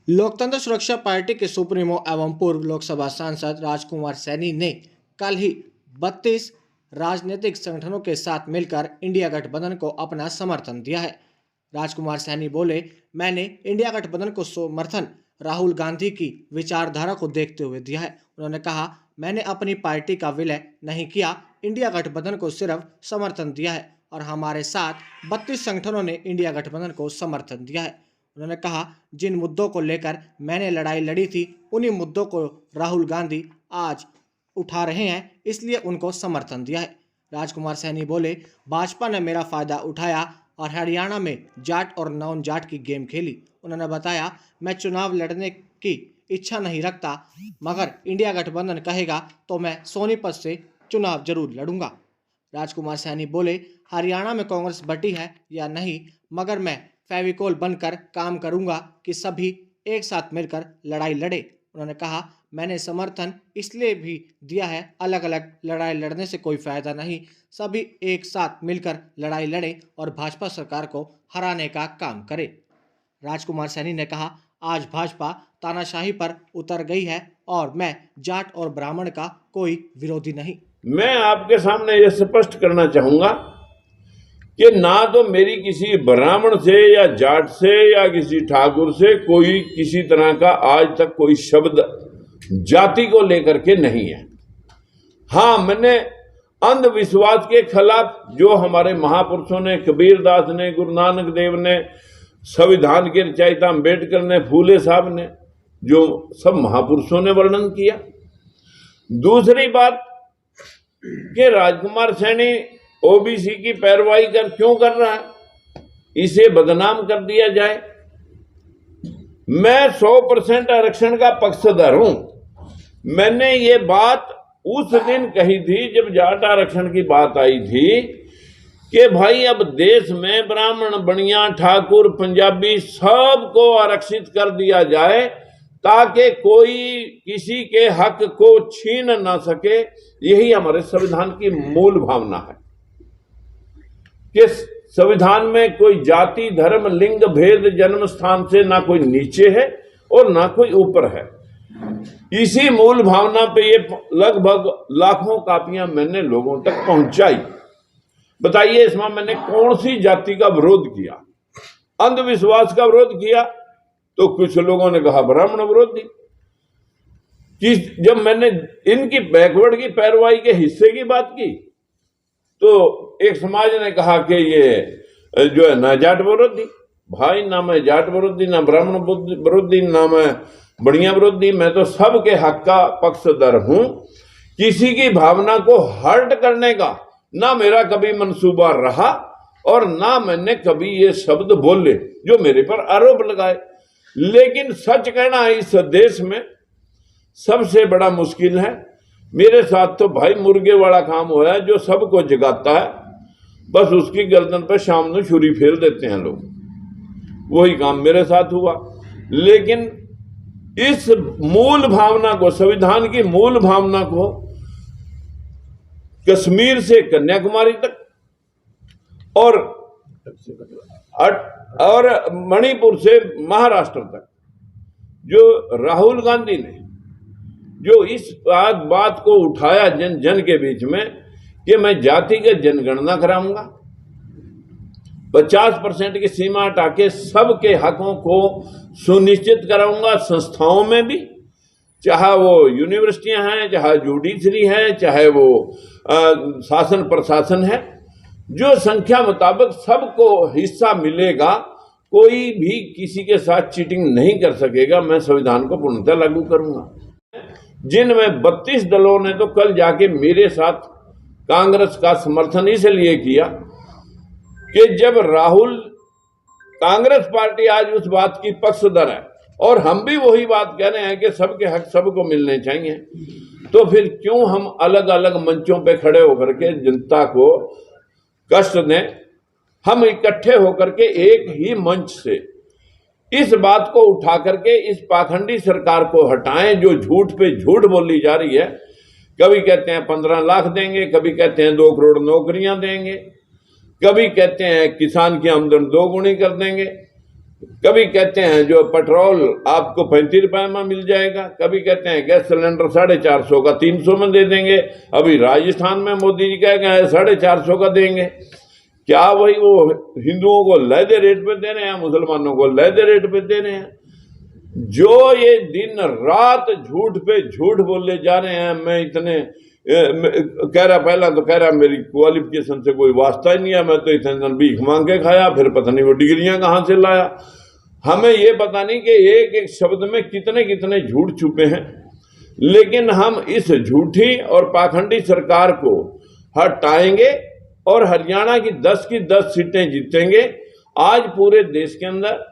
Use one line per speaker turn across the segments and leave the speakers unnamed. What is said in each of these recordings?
लोकतंत्र सुरक्षा पार्टी के सुप्रीमो एवं पूर्व लोकसभा सांसद राजकुमार सैनी ने कल ही 32 राजनीतिक संगठनों के साथ मिलकर इंडिया गठबंधन को अपना समर्थन दिया है। राजकुमार सैनी बोले, मैंने इंडिया गठबंधन को समर्थन राहुल गांधी की विचारधारा को देखते हुए दिया है। उन्होंने कहा, मैंने अपनी पार्टी का विलय नहीं किया, इंडिया गठबंधन को सिर्फ समर्थन दिया है और हमारे साथ 32 संगठनों ने इंडिया गठबंधन को समर्थन दिया है। उन्होंने कहा, जिन मुद्दों को लेकर मैंने लड़ाई लड़ी थी, उन्हीं मुद्दों को राहुल गांधी आज उठा रहे हैं, इसलिए उनको समर्थन दिया है। राजकुमार सैनी बोले, भाजपा ने मेरा फायदा उठाया और हरियाणा में जाट और नॉन जाट की गेम खेली। उन्होंने बताया, मैं चुनाव लड़ने की इच्छा नहीं रखता, मगर इंडिया गठबंधन कहेगा तो मैं सोनीपत से चुनाव जरूर लड़ूंगा। राजकुमार सैनी बोले, हरियाणा में कांग्रेस बटी है या नहीं, मगर मैं फेविकोल बनकर काम करूंगा कि सभी एक साथ मिलकर लड़ाई लड़े। उन्होंने कहा, मैंने समर्थन इसलिए भी दिया है, अलग अलग लड़ाई लड़ने से कोई फायदा नहीं, सभी एक साथ मिलकर लड़ाई लड़े और भाजपा सरकार को हराने का काम करे। राजकुमार सैनी ने कहा, आज भाजपा तानाशाही पर उतर गई है और मैं जाट और ब्राह्मण का कोई विरोधी नहीं।
मैं आपके सामने ये स्पष्ट करना चाहूंगा कि ना तो मेरी किसी ब्राह्मण से या जाट से या किसी ठाकुर से कोई किसी तरह का आज तक कोई शब्द जाति को लेकर के नहीं है। हाँ, मैंने अंधविश्वास के खिलाफ जो हमारे महापुरुषों ने, कबीरदास ने, गुरु नानक देव ने, संविधान के रचयिता अम्बेडकर ने, फूले साहब ने, जो सब महापुरुषों ने वर्णन किया। दूसरी बात कि राजकुमार सैनी ओबीसी की पैरवाई क्यों कर रहा है, इसे बदनाम कर दिया जाए। मैं 100% आरक्षण का पक्षधर हूं। मैंने ये बात उस दिन कही थी जब जाट आरक्षण की बात आई थी कि भाई अब देश में ब्राह्मण, बनिया, ठाकुर, पंजाबी सबको आरक्षित कर दिया जाए ताकि कोई किसी के हक को छीन ना सके। यही हमारे संविधान की मूल भावना है कि संविधान में कोई जाति, धर्म, लिंग भेद, जन्म स्थान से ना कोई नीचे है और ना कोई ऊपर है। इसी मूल भावना पे ये लगभग लाखों कापियां मैंने लोगों तक पहुंचाई। बताइए, इसमें मैंने कौन सी जाति का विरोध किया? अंधविश्वास का विरोध किया तो कुछ लोगों ने कहा ब्राह्मण विरोधी। कि जब मैंने इनकी बैकवर्ड की पैरवाई के हिस्से की बात की तो एक समाज ने कहा कि ये जो है ना जाट विरोधी। भाई, ना मैं जाट विरोधी, ना ब्राह्मण विरोधी, ना मैं बढ़िया विरोधी, मैं तो सबके हक का पक्षधर हूं। किसी की भावना को हर्ट करने का ना मेरा कभी मंसूबा रहा और ना मैंने कभी ये शब्द बोले जो मेरे पर आरोप लगाए। लेकिन सच कहना इस देश में सबसे बड़ा मुश्किल है। मेरे साथ तो भाई मुर्गे वाला काम हुआ है, जो सबको जगाता है, बस उसकी गर्दन पर शाम को छुरी फेर देते हैं लोग। वही काम मेरे साथ हुआ। लेकिन इस मूल भावना को, संविधान की मूल भावना को कश्मीर से कन्याकुमारी तक और मणिपुर से महाराष्ट्र तक जो राहुल गांधी ने जो इस बात को उठाया जन जन के बीच में कि मैं जातिगत जनगणना कराऊंगा, 50% की सीमा हटा के सबके हकों को सुनिश्चित कराऊंगा, संस्थाओं में भी, चाहे वो यूनिवर्सिटियां हैं, चाहे जुडिशरी है, चाहे वो शासन प्रशासन है, जो संख्या मुताबिक सबको हिस्सा मिलेगा, कोई भी किसी के साथ चीटिंग नहीं कर सकेगा। मैं संविधान को पूर्णतः लागू करूंगा। जिनमें 32 दलों ने तो कल जाके मेरे साथ कांग्रेस का समर्थन इसलिए किया कि जब राहुल, कांग्रेस पार्टी आज उस बात की पक्षधर है और हम भी वही बात कह रहे हैं कि सबके हक सबको मिलने चाहिए, तो फिर क्यों हम अलग अलग मंचों पे खड़े होकर के जनता को कष्ट दें? हम इकट्ठे होकर के एक ही मंच से इस बात को उठा करके इस पाखंडी सरकार को हटाएं जो झूठ पे झूठ बोली जा रही है। कभी कहते हैं 15 लाख देंगे, कभी कहते हैं 2 करोड़ नौकरियां देंगे, कभी कहते हैं किसान की आमदन 2 गुनी कर देंगे। कभी कहते हैं जो पेट्रोल आपको 35 रुपए में मिल जाएगा, कभी कहते हैं गैस सिलेंडर 450 का 300 में दे देंगे। अभी राजस्थान में मोदी जी कह गए 450 का देंगे। क्या वही वो हिंदुओं को लहदे रेट पे दे रहे हैं, मुसलमानों को लहदे रेट पे दे रहे हैं? जो ये दिन रात झूठ पे झूठ बोले जा रहे हैं। मैं इतने कह रहा, पहला तो कह रहा मेरी क्वालिफिकेशन से कोई वास्ता ही नहीं है, मैं तो इतने भीख मांग के खाया, फिर पता नहीं वो डिग्रियां कहां से लाया। हमें ये पता नहीं कि एक एक शब्द में कितने कितने झूठ छुपे हैं। लेकिन हम इस झूठी और पाखंडी सरकार को हटाएंगे और हरियाणा की 10 सीटें जीतेंगे। आज पूरे देश के अंदर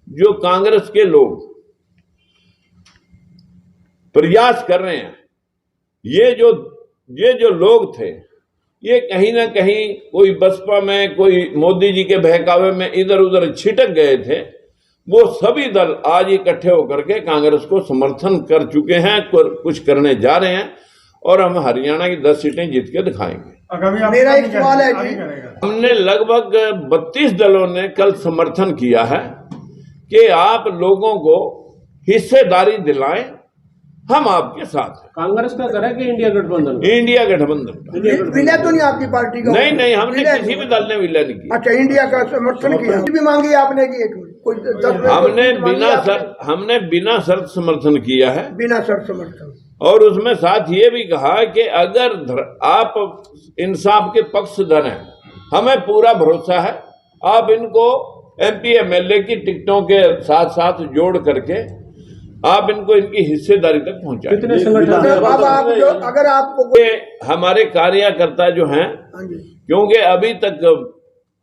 जो कांग्रेस के लोग प्रयास कर रहे हैं, ये जो लोग थे, ये कहीं ना कहीं कोई बसपा में, कोई मोदी जी के बहकावे में इधर उधर छिटक गए थे। वो सभी दल आज इकट्ठे होकर के कांग्रेस को समर्थन कर चुके हैं, कुछ करने जा रहे हैं और हम हरियाणा की 10 सीटें जीत के दिखाएंगे।
मेरा एक सवाल है जी,
हमने लगभग 32 दलों ने कल समर्थन किया है कि आप लोगों को हिस्सेदारी दिलाएं, हम आपके साथ हैं।
कांग्रेस का करे कि इंडिया गठबंधन?
इंडिया गठबंधन।
विलय तो नहीं आपकी पार्टी का?
नहीं, हमने किसी भी दल ने विलय नहीं किया।
अच्छा, इंडिया का समर्थन किया भी मांगी आपने कि कोई
हमने बिना शर्त समर्थन किया है,
बिना शर्त समर्थन।
और उसमें साथ ये भी कहा कि अगर आप इंसाफ के पक्षधर हैं, हमें पूरा भरोसा है, आप इनको MP MLA की टिकटों के साथ साथ जोड़ करके आप इनको इनकी हिस्सेदारी तक पहुंचाएं।
कितने संगठन?
अगर आपको
हमारे कार्यकर्ता जो हैं, क्योंकि अभी तक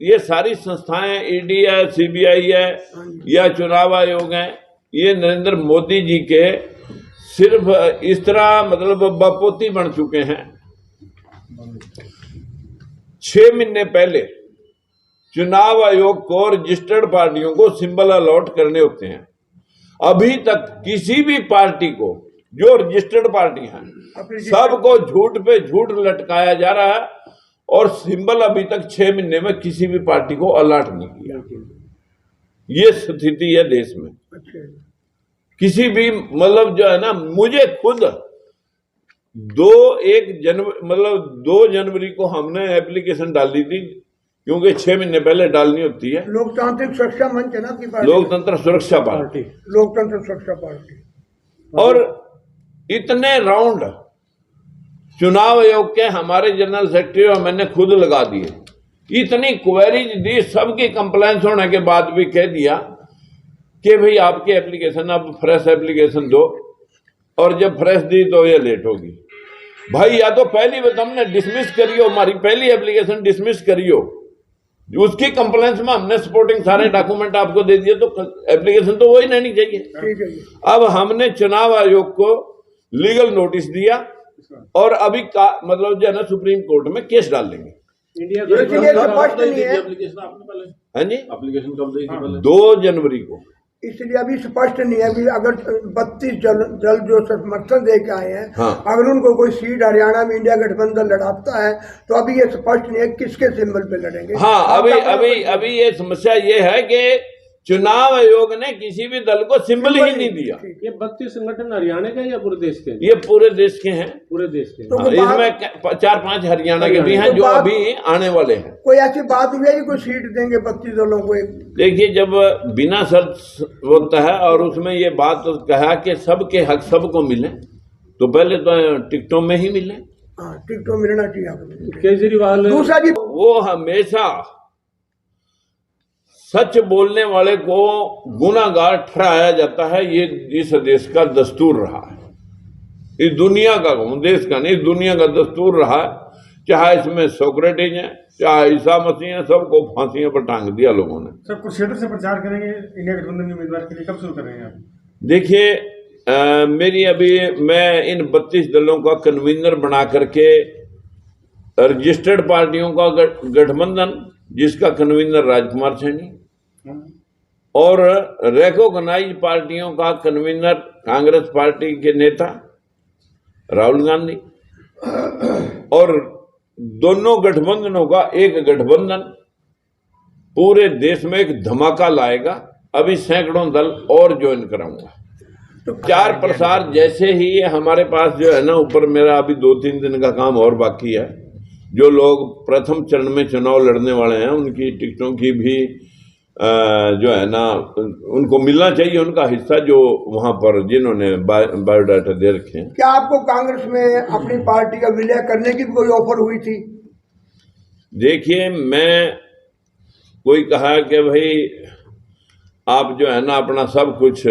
ये सारी संस्थाएं ED है, CBI है या चुनाव आयोग है, ये नरेंद्र मोदी जी के सिर्फ इस तरह मतलब बपोती बन चुके हैं। 6 महीने पहले चुनाव आयोग को रजिस्टर्ड पार्टियों को सिंबल अलॉट करने होते हैं। अभी तक किसी भी पार्टी को, जो रजिस्टर्ड पार्टी हैं, सबको झूठ पे झूठ लटकाया जा रहा है और सिंबल अभी तक 6 महीने में किसी भी पार्टी को अलॉट नहीं किया। ये स्थिति है देश में। किसी भी मतलब जो है ना, मुझे खुद 2 जनवरी को हमने एप्लीकेशन डाली थी, क्योंकि 6 महीने पहले डालनी होती है।
लोकतांत्रिक सुरक्षा मंच है ना आपकी पार्टी?
लोकतंत्र सुरक्षा पार्टी,
लोकतंत्र सुरक्षा पार्टी।
और इतने राउंड चुनाव आयोग के हमारे जनरल सेक्रेटरी और मैंने खुद लगा दिए, इतनी क्वेरीज दी, सबकी कंप्लेंस होने के बाद भी कह दिया कि भाई आपकी एप्लीकेशन, अब फ्रेश एप्लीकेशन दो, और जब फ्रेश दी तो ये लेट होगी। भाई या तो पहली बार हमने डिसमिस करियो, हमारी पहली एप्लीकेशन डिसमिस करियो, उसकी कंप्लेंस में हमने सपोर्टिंग सारे डॉक्यूमेंट आपको दे दिए, तो एप्लीकेशन तो वही रहनी चाहिए। अब हमने चुनाव आयोग को लीगल नोटिस दिया और अभी मतलब जो है ना, सुप्रीम कोर्ट में केस डाल लेंगे।
इंडिया
हाँ जी,
एप्लीकेशन कब दी थी पहले?
2 जनवरी को।
इसलिए अभी स्पष्ट नहीं है। अभी अगर 32 दल जो समर्थन दे के आए हैं,
हाँ,
अगर उनको कोई सीट हरियाणा में इंडिया गठबंधन लड़ाता है तो अभी ये स्पष्ट नहीं है किसके सिंबल पे लड़ेंगे।
हाँ, अभी ये समस्या ये है कि चुनाव आयोग ने किसी भी दल को सिंबल ही नहीं दिया।
ये 32 संगठन हरियाणा के या पूरे देश के?
ये पूरे देश के हैं।
पूरे देश के।
तो
हाँ, इसमें 4-5 हरियाणा के भी हैं जो अभी आने वाले हैं।
कोई ऐसी बात हुई है कि कोई सीट देंगे 32 दलों को?
देखिए, जब बिना शर्त होता है और उसमें ये बात कहा कि सबके हक सबको मिले, तो पहले तो टिकटों में ही मिले।
हाँ, टिकटों मिलना चाहिए आपको।
केजरीवाल
दूसरा जी, वो
हमेशा सच बोलने वाले को गुनाहगार ठहराया जाता है। ये इस देश का दस्तूर रहा है, इस दुनिया का, देश का नहीं, दुनिया का दस्तूर रहा है। चाहे इसमें सोक्रेटिस है, चाहे ईसा मसीह है, सबको फांसियों पर टांग दिया लोगों ने।
सर, कुछ क्षेत्र से प्रचार करेंगे इंडिया गठबंधन के उम्मीदवार के लिए, कब शुरू कर रहे हैं आप?
देखिए, मैं इन 32 दलों का कन्वीनर बना करके रजिस्टर्ड पार्टियों का गठबंधन, जिसका कन्वीनर राजकुमार सैनी, और रिकॉग्नाइज पार्टियों का कन्वीनर कांग्रेस पार्टी के नेता राहुल गांधी, और दोनों गठबंधनों का एक गठबंधन पूरे देश में एक धमाका लाएगा। अभी सैकड़ों दल और ज्वाइन कराऊंगा।
तो
प्रचार प्रसार जैसे ही ये हमारे पास जो है ना, ऊपर मेरा अभी 2-3 दिन का काम और बाकी है। जो लोग प्रथम चरण में चुनाव लड़ने वाले हैं उनकी टिकटों की भी जो है ना, उनको मिलना चाहिए उनका हिस्सा, जो वहां पर जिन्होंने बायोडाटा दे रखे हैं।
क्या आपको कांग्रेस में अपनी पार्टी का विलय करने की भी कोई ऑफर हुई थी?
देखिए, मैं कोई कहा कि भाई आप जो है ना अपना सब कुछ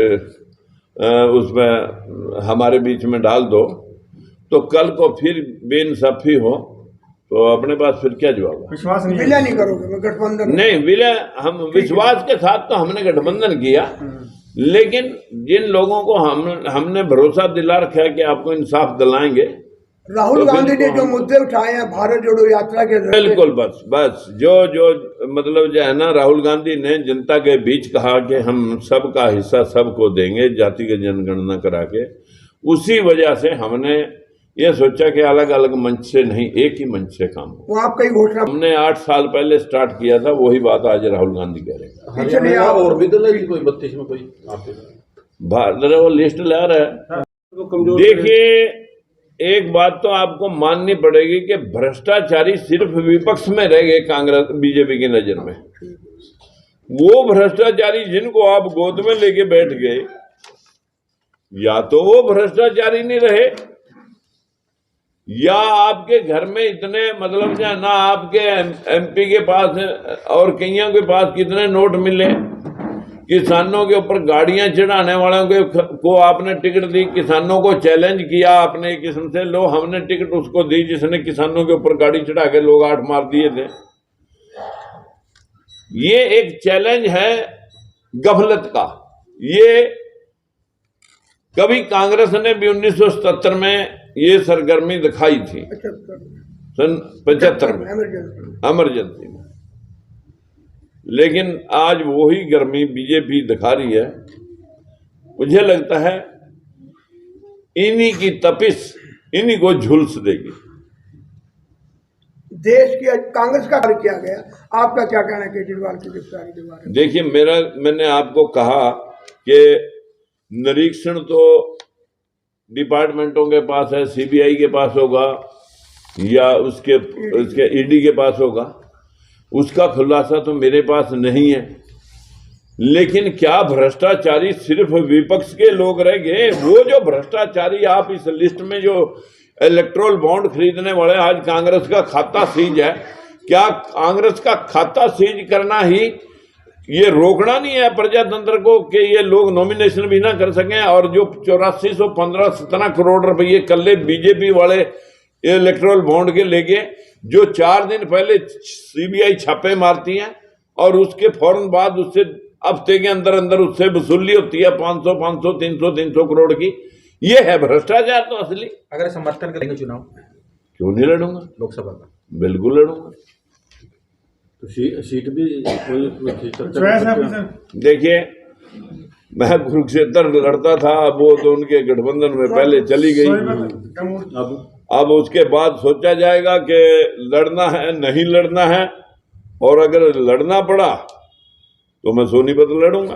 उसमें हमारे बीच में डाल दो, तो कल को फिर बेइंसाफी हो तो अपने पास फिर क्या जवाब है?
विश्वास नहीं है।
विलय नहीं करोगे गठबंधन?
नहीं, विलय हम विश्वास के साथ तो हमने गठबंधन किया, लेकिन जिन लोगों को हमने भरोसा दिला रखा है कि आपको इंसाफ दिलाएंगे।
राहुल
तो
गांधी ने
बिल्कुल
जो मुद्दे उठाए हैं भारत जोड़ो यात्रा के जरिए,
बिल्कुल बस जो मतलब जो है ना, राहुल गांधी ने जनता के बीच कहा कि हम सबका हिस्सा सबको देंगे जातिगत जनगणना करा के, उसी वजह से हमने ये सोचा कि अलग अलग मंच से नहीं, एक ही मंच से काम हो।
वो आपका ही घोषणा।
हमने 8 साल पहले स्टार्ट किया था, वही बात आज राहुल गांधी कह रहे हैं।
इसलिए
और भी दल है कोई 32 में कोई आपके
वो लिस्ट ला रहा है।
को कमजोर
देखिए, एक बात तो आपको माननी पड़ेगी कि भ्रष्टाचारी सिर्फ विपक्ष में रह गए कांग्रेस बीजेपी की नजर में। वो भ्रष्टाचारी जिनको आप गोद में लेके बैठ गए, या तो वो भ्रष्टाचारी नहीं रहे, या आपके घर में इतने मतलब जो है ना, आपके एमपी के पास और कईयों के पास कितने नोट मिले, किसानों के ऊपर गाड़ियां चढ़ाने वालों को आपने टिकट दी, किसानों को चैलेंज किया आपने एक किस्म से, लो हमने टिकट उसको दी जिसने किसानों के ऊपर गाड़ी चढ़ा के लोग 8 मार दिए थे। ये एक चैलेंज है गफलत का। ये कभी कांग्रेस ने भी 1977 में ये सरगर्मी दिखाई थी, सन 75 में इमरजेंसी में, लेकिन आज वही गर्मी बीजेपी दिखा रही है। मुझे लगता है इन्हीं की तपिश इन्हीं को झुलस देगी।
देश की कांग्रेस का कार्य किया गया, आपका क्या कहना है केजरीवाल की गिरफ्तारी के बारे में?
देखिए, मैंने आपको कहा कि निरीक्षण तो डिपार्टमेंटों के पास है, सीबीआई के पास होगा या उसके ईडी के पास होगा, उसका खुलासा तो मेरे पास नहीं है। लेकिन क्या भ्रष्टाचारी सिर्फ विपक्ष के लोग रह गए? वो जो भ्रष्टाचारी आप इस लिस्ट में जो इलेक्ट्रोल बॉन्ड खरीदने वाले, आज कांग्रेस का खाता सीज है, क्या कांग्रेस का खाता सीज करना ही ये रोकना नहीं है प्रजातंत्र को कि ये लोग नॉमिनेशन भी ना कर सकें? और जो 8415 करोड़ रुपये कल बीजेपी वाले इलेक्ट्रोल बॉन्ड के लेके, जो 4 दिन पहले सीबीआई छापे मारती है और उसके फौरन बाद उससे हफ्ते के अंदर अंदर उससे वसूली होती है 500, 300 करोड़ की। ये है भ्रष्टाचार तो असली।
अगर समर्थन करेंगे चुनाव,
क्यों नहीं लड़ूंगा?
लोकसभा का
बिल्कुल लड़ूंगा।
तो सीट भी कोई
चॉइस है आपकी सर?
देखिए, मैं कुरुक्षेत्र लड़ता था, अब वो तो उनके गठबंधन में पहले चली गई। अब उसके बाद सोचा जाएगा कि लड़ना है नहीं लड़ना है, और अगर लड़ना पड़ा तो मैं सोनीपत लड़ूंगा।